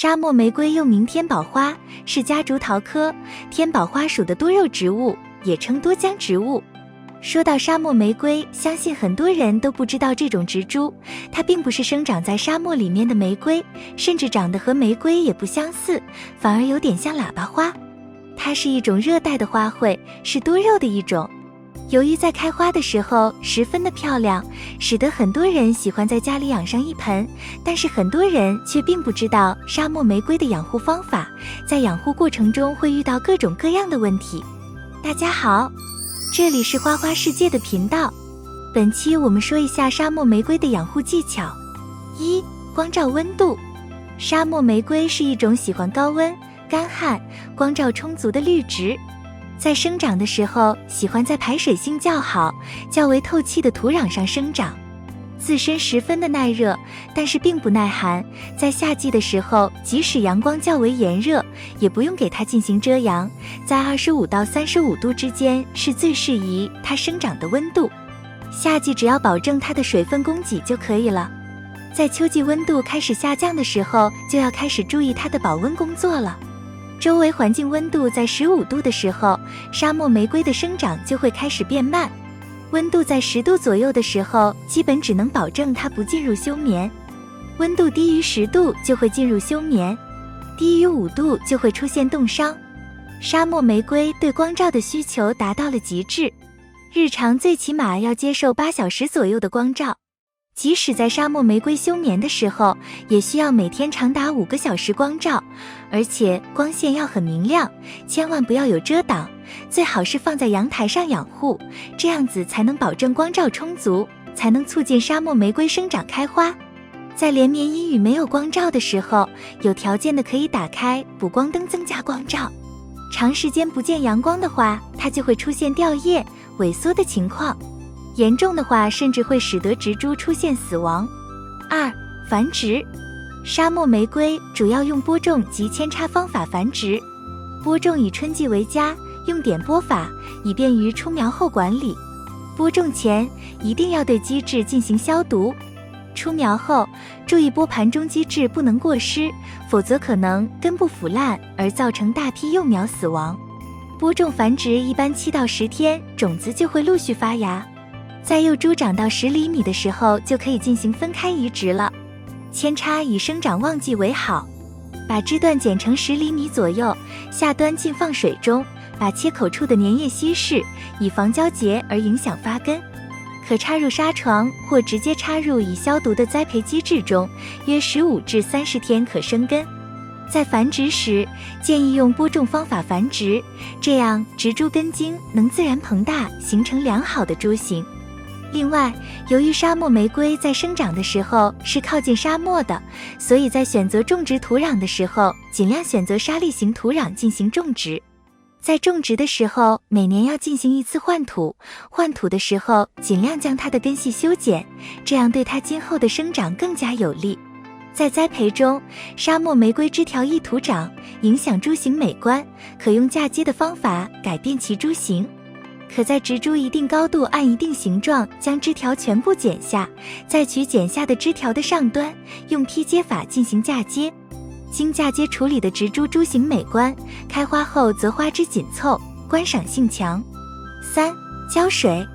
沙漠玫瑰又名天宝花，是夹竹桃科天宝花属的多肉植物，也称多浆植物。说到沙漠玫瑰，相信很多人都不知道这种植株，它并不是生长在沙漠里面的玫瑰，甚至长得和玫瑰也不相似，反而有点像喇叭花。它是一种热带的花卉，是多肉的一种。由于在开花的时候十分的漂亮，使得很多人喜欢在家里养上一盆，但是很多人却并不知道沙漠玫瑰的养护方法，在养护过程中会遇到各种各样的问题。大家好，这里是花花世界的频道。本期我们说一下沙漠玫瑰的养护技巧。1. 光照温度。沙漠玫瑰是一种喜欢高温、干旱、光照充足的绿植。在生长的时候，喜欢在排水性较好、较为透气的土壤上生长。自身十分的耐热，但是并不耐寒。在夏季的时候，即使阳光较为炎热，也不用给它进行遮阳，在25到35度之间是最适宜它生长的温度。夏季只要保证它的水分供给就可以了。在秋季温度开始下降的时候，就要开始注意它的保温工作了。周围环境温度在15度的时候，沙漠玫瑰的生长就会开始变慢。温度在10度左右的时候，基本只能保证它不进入休眠。温度低于10度就会进入休眠，低于5度就会出现冻伤。沙漠玫瑰对光照的需求达到了极致，日常最起码要接受8小时左右的光照。即使在沙漠玫瑰休眠的时候，也需要每天长达5个小时光照，而且光线要很明亮，千万不要有遮挡，最好是放在阳台上养护，这样子才能保证光照充足，才能促进沙漠玫瑰生长开花。在连绵阴雨没有光照的时候，有条件的可以打开补光灯增加光照。长时间不见阳光的话，它就会出现掉叶、萎缩的情况。严重的话，甚至会使得植株出现死亡。2. 繁殖。沙漠玫瑰主要用播种及扦插方法繁殖。播种以春季为佳，用点播法，以便于出苗后管理。播种前一定要对基质进行消毒。出苗后，注意播盘中基质不能过湿，否则可能根部腐烂而造成大批幼苗死亡。播种繁殖一般7到10天，种子就会陆续发芽。在幼株长到10厘米的时候，就可以进行分开移植了。扦插以生长旺季为好，把枝段剪成10厘米左右，下端浸放水中，把切口处的粘液稀释，以防交结而影响发根。可插入沙床或直接插入已消毒的栽培基质中，约15至30天可生根。在繁殖时，建议用播种方法繁殖，这样植株根茎能自然膨大，形成良好的株形。另外，由于沙漠玫瑰在生长的时候是靠近沙漠的，所以在选择种植土壤的时候，尽量选择沙砾型土壤进行种植。在种植的时候，每年要进行1次换土，换土的时候尽量将它的根系修剪，这样对它今后的生长更加有利。在栽培中，沙漠玫瑰枝条易徒长，影响株形美观，可用嫁接的方法改变其株形。可在植株一定高度按一定形状将枝条全部剪下，再取剪下的枝条的上端，用劈接法进行嫁接。经嫁接处理的植株株形美观，开花后则花枝紧凑，观赏性强。3. 浇水。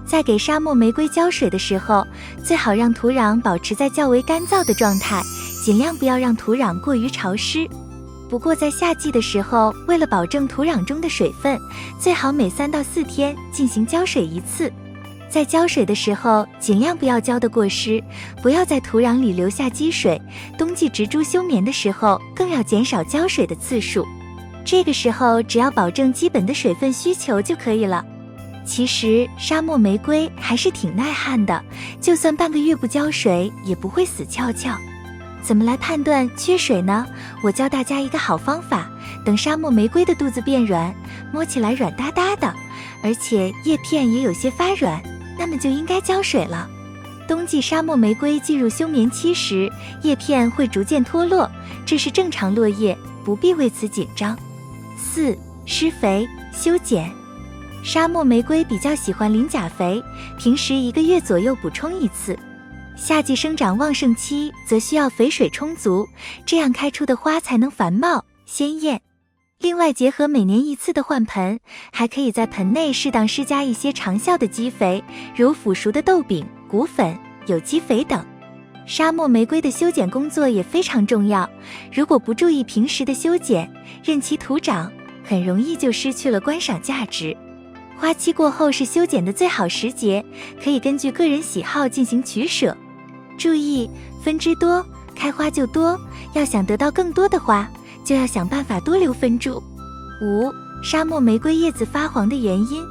在给沙漠玫瑰浇水的时候，最好让土壤保持在较为干燥的状态，尽量不要让土壤过于潮湿。不过在夏季的时候，为了保证土壤中的水分，最好每3到4天进行浇水1次。在浇水的时候，尽量不要浇得过湿，不要在土壤里留下积水。冬季植株休眠的时候，更要减少浇水的次数。这个时候只要保证基本的水分需求就可以了。其实沙漠玫瑰还是挺耐旱的，就算半个月不浇水也不会死翘翘。怎么来判断缺水呢？我教大家一个好方法，等沙漠玫瑰的肚子变软，摸起来软哒哒的，而且叶片也有些发软，那么就应该浇水了。冬季沙漠玫瑰进入休眠期时，叶片会逐渐脱落，这是正常落叶，不必为此紧张。4. 施肥修剪。沙漠玫瑰比较喜欢磷钾肥，平时1个月左右补充1次。夏季生长旺盛期则需要肥水充足，这样开出的花才能繁茂鲜艳。另外，结合每年一次的换盆，还可以在盆内适当施加一些长效的基肥，如腐熟的豆饼、谷粉、有机肥等。沙漠玫瑰的修剪工作也非常重要，如果不注意平时的修剪，任其徒长，很容易就失去了观赏价值。花期过后是修剪的最好时节，可以根据个人喜好进行取舍。注意，分枝多，开花就多，要想得到更多的花，就要想办法多留分株。5. 沙漠玫瑰叶子发黄的原因。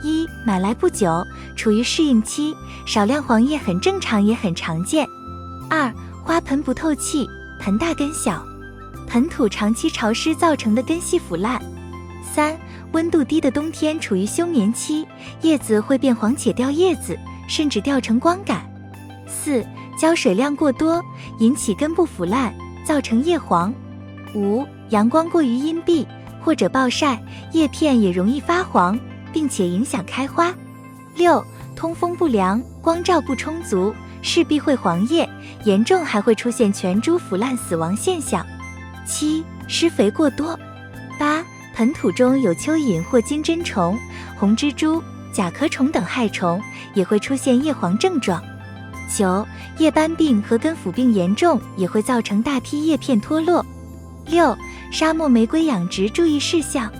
1. 买来不久，处于适应期，少量黄叶很正常也很常见。2. 花盆不透气，盆大根小，盆土长期潮湿造成的根系腐烂。3. 温度低的冬天处于休眠期，叶子会变黄且掉叶子，甚至掉成光杆。4. 浇水量过多，引起根部腐烂，造成叶黄。5. 阳光过于阴蔽或者暴晒，叶片也容易发黄，并且影响开花。6. 通风不良，光照不充足，势必会黄叶，严重还会出现全株腐烂死亡现象。7. 施肥过多。8. 盆土中有蚯蚓或金针虫、红蜘蛛、甲壳虫等害虫，也会出现叶黄症状。9. 叶斑病和根腐病严重，也会造成大批叶片脱落。6. 沙漠玫瑰养殖注意事项。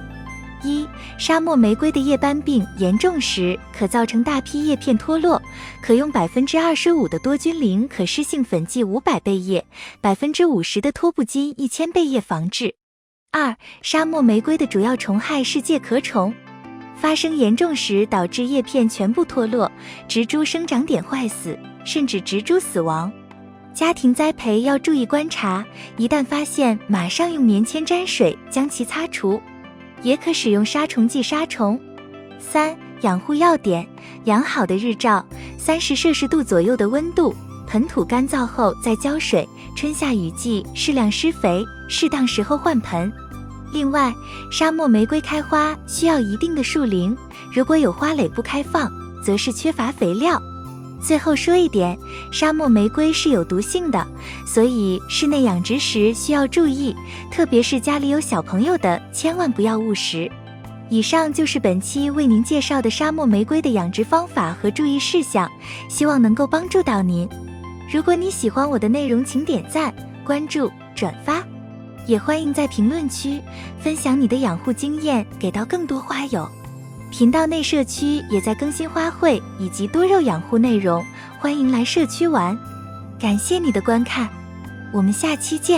1. 沙漠玫瑰的叶斑病严重时，可造成大批叶片脱落，可用 25% 的多菌灵可施性粉剂500倍叶， 50% 的托布金1000倍叶防治。2. 沙漠玫瑰的主要虫害是介壳虫，发生严重时导致叶片全部脱落，植株生长点坏死，甚至植株死亡。家庭栽培要注意观察，一旦发现马上用棉签沾水将其擦除，也可使用杀虫剂杀虫。3. 养护要点：良好的日照，30摄氏度左右的温度，盆土干燥后再浇水，春夏雨季适量施肥，适当时候换盆。另外，沙漠玫瑰开花需要一定的树龄，如果有花蕾不开放，则是缺乏肥料。最后说一点，沙漠玫瑰是有毒性的，所以室内养殖时需要注意，特别是家里有小朋友的，千万不要误食。以上就是本期为您介绍的沙漠玫瑰的养殖方法和注意事项，希望能够帮助到您。如果你喜欢我的内容，请点赞、关注、转发，也欢迎在评论区分享你的养护经验，给到更多花友。频道内社区也在更新花卉以及多肉养护内容，欢迎来社区玩。感谢你的观看，我们下期见。